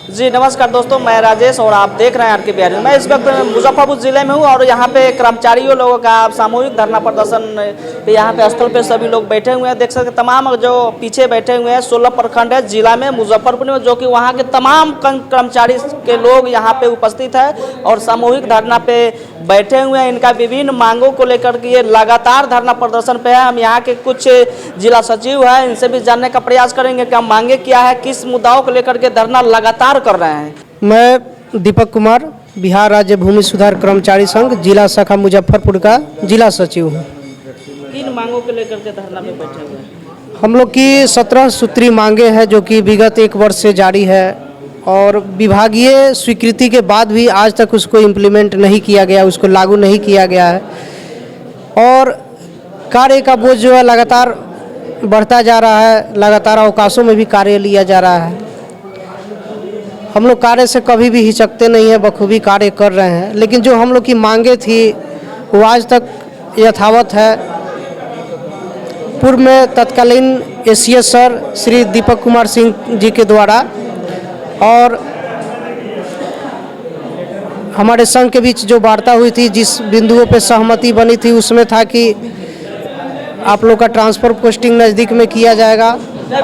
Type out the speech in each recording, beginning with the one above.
जी नमस्कार दोस्तों, मैं राजेश और आप देख रहे हैं आरके बिहार। मैं इस वक्त मुजफ्फरपुर ज़िले में हूँ और यहाँ पे कर्मचारियों लोगों का सामूहिक धरना प्रदर्शन पे यहाँ पे स्थल पे सभी लोग बैठे हुए हैं। देख सकते तमाम जो पीछे बैठे हुए हैं 16 प्रखंड है जिला में मुजफ्फरपुर में, जो कि वहाँ के तमाम कर्मचारी के लोग यहाँ पे उपस्थित है और सामूहिक धरना पे बैठे हुए हैं। इनका विभिन्न मांगों को लेकर के ये लगातार धरना प्रदर्शन पे है। हम यहाँ के कुछ जिला सचिव है, इनसे भी जानने का प्रयास करेंगे कि मांगे क्या है, किस मुद्दाओं को लेकर के धरना लगातार कर रहे हैं। मैं दीपक कुमार, बिहार राज्य भूमि सुधार कर्मचारी संघ जिला शाखा मुजफ्फरपुर का जिला सचिव हूँ। किन मांगों को लेकर के धरना में बैठे हुए हैं? हम लोग की 17 सूत्री मांगे हैं जो कि विगत 1 वर्ष से जारी है और विभागीय स्वीकृति के बाद भी आज तक उसको इम्प्लीमेंट नहीं किया गया, उसको लागू नहीं किया गया है और कार्य का बोझ जो है लगातार बढ़ता जा रहा है। लगातार अवकाशों में भी कार्य लिया जा रहा है। हम लोग कार्य से कभी भी हिचकते नहीं हैं, बखूबी कार्य कर रहे हैं, लेकिन जो हम लोग की मांगे थी वो आज तक यथावत है। पूर्व में तत्कालीन एसीएस सर श्री दीपक कुमार सिंह जी के द्वारा और हमारे संघ के बीच जो वार्ता हुई थी, जिस बिंदुओं पे सहमति बनी थी, उसमें था कि आप लोग का ट्रांसफ़र पोस्टिंग नज़दीक में किया जाएगा,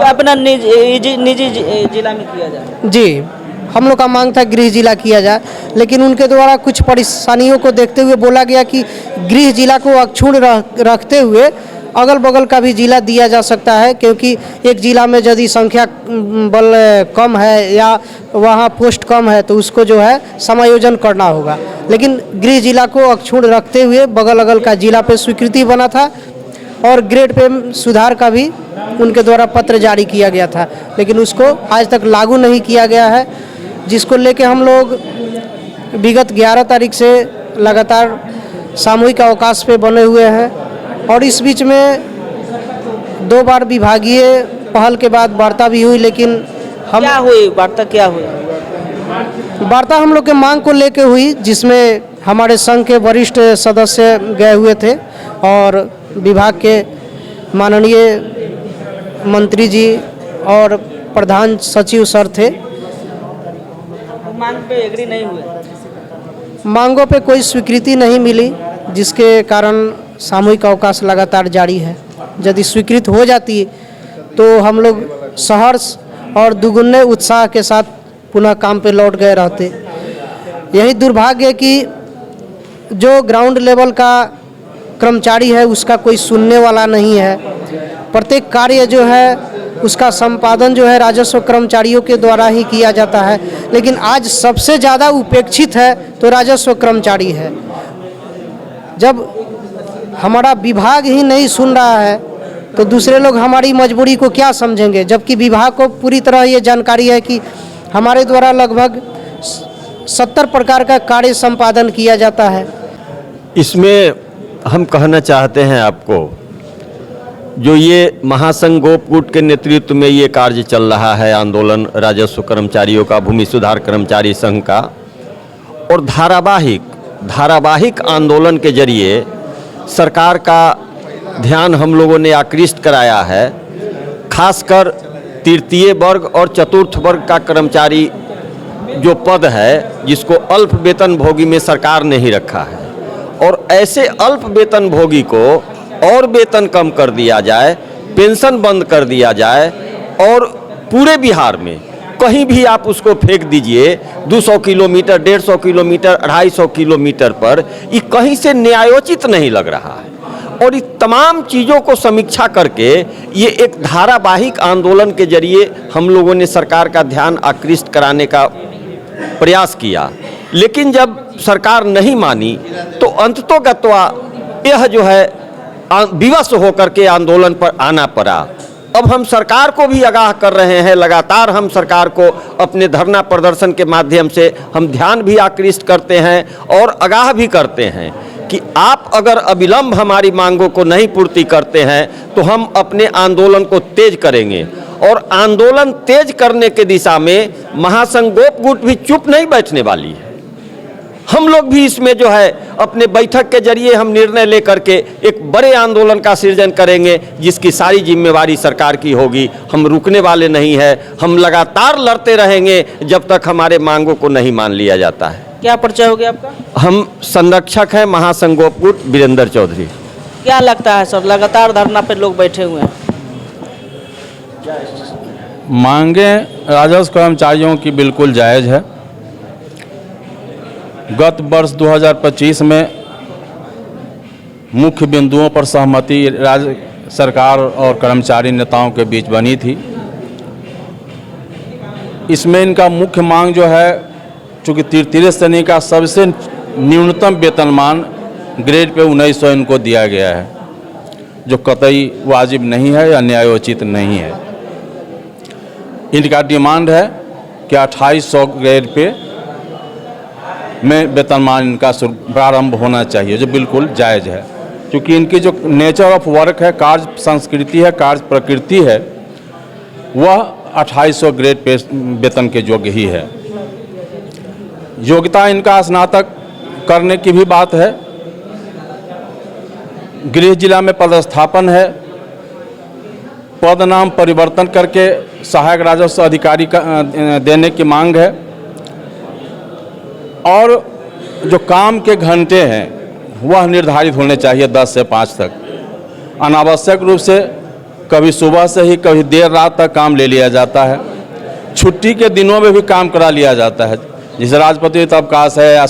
अपना निजी जिला में किया जाए। जी हम लोग का मांग था गृह जिला किया जाए, लेकिन उनके द्वारा कुछ परेशानियों को देखते हुए बोला गया कि गृह जिला को अक्षुण्ण रखते हुए अगल बगल का भी जिला दिया जा सकता है, क्योंकि एक जिला में यदि संख्या बल कम है या वहाँ पोस्ट कम है तो उसको जो है समायोजन करना होगा। लेकिन गृह जिला को अक्षुण्ण रखते हुए बगल अगल का जिला पे स्वीकृति बना था और ग्रेड पे सुधार का भी उनके द्वारा पत्र जारी किया गया था, लेकिन उसको आज तक लागू नहीं किया गया है, जिसको लेके हम लोग विगत 11 तारीख से लगातार सामूहिक अवकाश पे बने हुए हैं और इस बीच में 2 बार विभागीय पहल के बाद वार्ता भी हुई, लेकिन हम क्या हुई वार्ता, क्या हुई वार्ता हम लोग के मांग को लेके हुई, जिसमें हमारे संघ के वरिष्ठ सदस्य गए हुए थे और विभाग के माननीय मंत्री जी और प्रधान सचिव सर थे। मांग पे एग्री नहीं हुए, मांगों पे कोई स्वीकृति नहीं मिली, जिसके कारण सामूहिक अवकाश लगातार जारी है। यदि स्वीकृत हो जाती तो हम लोग सहर्ष और दुगुने उत्साह के साथ पुनः काम पे लौट गए रहते। यही दुर्भाग्य है कि जो ग्राउंड लेवल का कर्मचारी है उसका कोई सुनने वाला नहीं है। प्रत्येक कार्य जो है उसका संपादन जो है राजस्व कर्मचारियों के द्वारा ही किया जाता है, लेकिन आज सबसे ज़्यादा उपेक्षित है तो राजस्व कर्मचारी है। जब हमारा विभाग ही नहीं सुन रहा है तो दूसरे लोग हमारी मजबूरी को क्या समझेंगे, जबकि विभाग को पूरी तरह ये जानकारी है कि हमारे द्वारा लगभग 70 प्रकार का कार्य संपादन किया जाता है। इसमें हम कहना चाहते हैं आपको, जो ये महासंघ गोपगुट के नेतृत्व में ये कार्य चल रहा है आंदोलन राजस्व कर्मचारियों का, भूमि सुधार कर्मचारी संघ का, और धारावाहिक आंदोलन के जरिए सरकार का ध्यान हम लोगों ने आकृष्ट कराया है। खासकर तृतीय वर्ग और चतुर्थ वर्ग का कर्मचारी जो पद है, जिसको अल्प वेतन भोगी में सरकार ने ही रखा है, और ऐसे अल्प वेतन भोगी को और वेतन कम कर दिया जाए, पेंशन बंद कर दिया जाए और पूरे बिहार में कहीं भी आप उसको फेंक दीजिए 200 किलोमीटर, 150 किलोमीटर, 250 किलोमीटर पर, ये कहीं से न्यायोचित नहीं लग रहा है। और इस तमाम चीज़ों को समीक्षा करके ये एक धारावाहिक आंदोलन के जरिए हम लोगों ने सरकार का ध्यान आकृष्ट कराने का प्रयास किया, लेकिन जब सरकार नहीं मानी तो अंततोगत्वा यह जो है विवश होकर के आंदोलन पर आना पड़ा। अब हम सरकार को भी आगाह कर रहे हैं, लगातार हम सरकार को अपने धरना प्रदर्शन के माध्यम से हम ध्यान भी आकृष्ट करते हैं और आगाह भी करते हैं कि आप अगर अविलंब हमारी मांगों को नहीं पूर्ति करते हैं तो हम अपने आंदोलन को तेज करेंगे, और आंदोलन तेज करने के दिशा में महासंघ गोपगुट भी चुप नहीं बैठने वाली है। हम लोग भी इसमें जो है अपने बैठक के जरिए हम निर्णय लेकर के एक बड़े आंदोलन का सृजन करेंगे, जिसकी सारी जिम्मेवारी सरकार की होगी। हम रुकने वाले नहीं हैं, हम लगातार लड़ते रहेंगे जब तक हमारे मांगों को नहीं मान लिया जाता है। क्या परिचय हो गया आपका? हम संरक्षक हैं महासंघ गोपकूट वीरेंद्र चौधरी। क्या लगता है सर, लगातार धरना पे लोग बैठे हुए हैं? मांगें राजस्व कर्मचारियों की बिल्कुल जायज़ है। गत वर्ष 2025 में मुख्य बिंदुओं पर सहमति राज्य सरकार और कर्मचारी नेताओं के बीच बनी थी। इसमें इनका मुख्य मांग जो है, चूँकि तृतीय श्रेणी का सबसे न्यूनतम वेतनमान ग्रेड पे 1900 इनको दिया गया है, जो कतई वाजिब नहीं है या न्यायोचित नहीं है। इनका डिमांड है कि 2800 ग्रेड पे में वेतनमान इनका प्रारंभ होना चाहिए, जो बिल्कुल जायज़ है। क्योंकि इनकी जो नेचर ऑफ वर्क है, कार्य संस्कृति है, कार्य प्रकृति है, वह 2800 ग्रेड पे वेतन के योग्य ही है। योग्यता इनका स्नातक करने की भी बात है। गृह जिला में पदस्थापन है। पद नाम परिवर्तन करके सहायक राजस्व अधिकारी का देने की मांग है। और जो काम के घंटे हैं वह निर्धारित होने चाहिए 10 से 5 तक। अनावश्यक रूप से कभी सुबह से ही कभी देर रात तक काम ले लिया जाता है। छुट्टी के दिनों में भी काम करा लिया जाता है, जैसे राजपत्रित अवकाश है या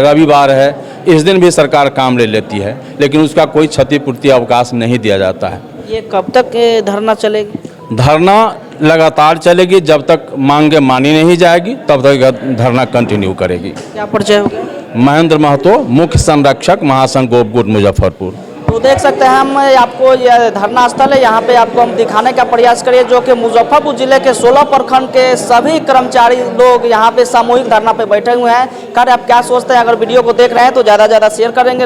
रविवार है, इस दिन भी सरकार काम ले लेती है, लेकिन उसका कोई क्षतिपूर्ति अवकाश नहीं दिया जाता है। ये कब तक धरना चलेगी? धरना लगातार चलेगी, जब तक मांगे मानी नहीं जाएगी तब तक धरना कंटिन्यू करेगी। क्या परिचय हो गया? महेंद्र महतो, मुख्य संरक्षक महासंघ गोपकूट मुजफ्फरपुर। तो देख सकते हैं हम आपको, यह धरना स्थल है, यहाँ पे आपको हम दिखाने का प्रयास करिए, जो कि मुजफ्फरपुर जिले के 16 प्रखंड के सभी कर्मचारी लोग यहाँ पे सामूहिक धरना पे बैठे हुए हैं। कार्य आप क्या सोचते हैं? अगर वीडियो को देख रहे हैं तो ज़्यादा से ज़्यादा शेयर करेंगे।